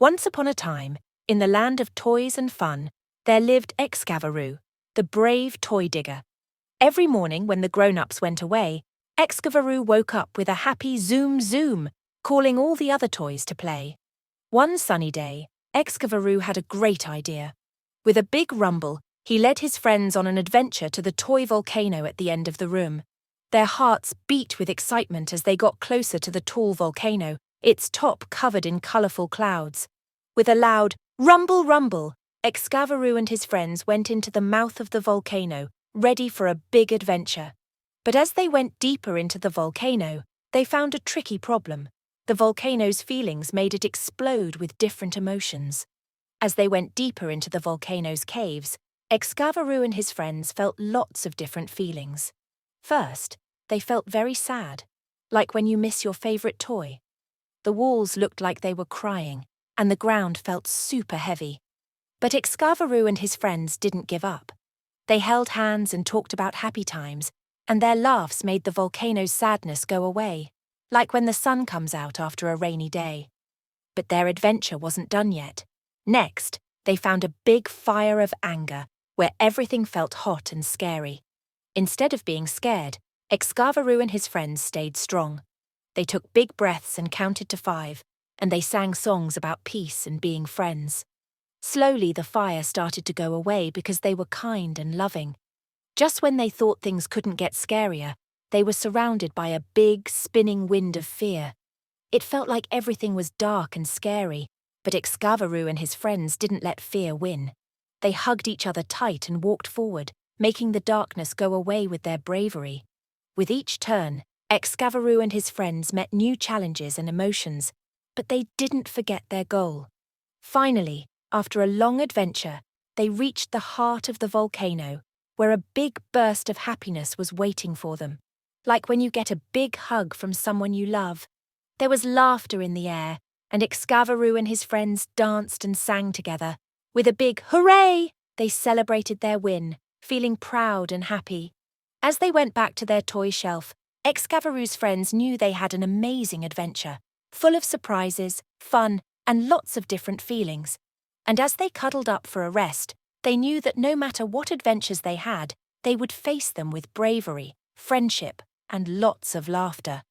Once upon a time, in the land of toys and fun, there lived Excavaroo, the brave toy digger. Every morning when the grown-ups went away, Excavaroo woke up with a happy zoom zoom, calling all the other toys to play. One sunny day, Excavaroo had a great idea. With a big rumble, he led his friends on an adventure to the toy volcano at the end of the room. Their hearts beat with excitement as they got closer to the tall volcano, its top covered in colourful clouds. With a loud rumble rumble, Excavaroo and his friends went into the mouth of the volcano, ready for a big adventure. But as they went deeper into the volcano, they found a tricky problem. The volcano's feelings made it explode with different emotions. As they went deeper into the volcano's caves, Excavaroo and his friends felt lots of different feelings. First, they felt very sad, like when you miss your favourite toy. The walls looked like they were crying, and the ground felt super heavy. But Excavaroo and his friends didn't give up. They held hands and talked about happy times, and their laughs made the volcano's sadness go away, like when the sun comes out after a rainy day. But their adventure wasn't done yet. Next, they found a big fire of anger, where everything felt hot and scary. Instead of being scared, Excavaroo and his friends stayed strong. They took big breaths and counted to 5, and they sang songs about peace and being friends. Slowly the fire started to go away because they were kind and loving. Just when they thought things couldn't get scarier, they were surrounded by a big, spinning wind of fear. It felt like everything was dark and scary, but Excavaroo and his friends didn't let fear win. They hugged each other tight and walked forward, making the darkness go away with their bravery. With each turn, Excavaroo and his friends met new challenges and emotions, but they didn't forget their goal. Finally, after a long adventure, they reached the heart of the volcano, where a big burst of happiness was waiting for them, like when you get a big hug from someone you love. There was laughter in the air, and Excavaroo and his friends danced and sang together. With a big hooray, they celebrated their win, feeling proud and happy. As they went back to their toy shelf, Excavaroo's friends knew they had an amazing adventure, full of surprises, fun, and lots of different feelings. And as they cuddled up for a rest, they knew that no matter what adventures they had, they would face them with bravery, friendship, and lots of laughter.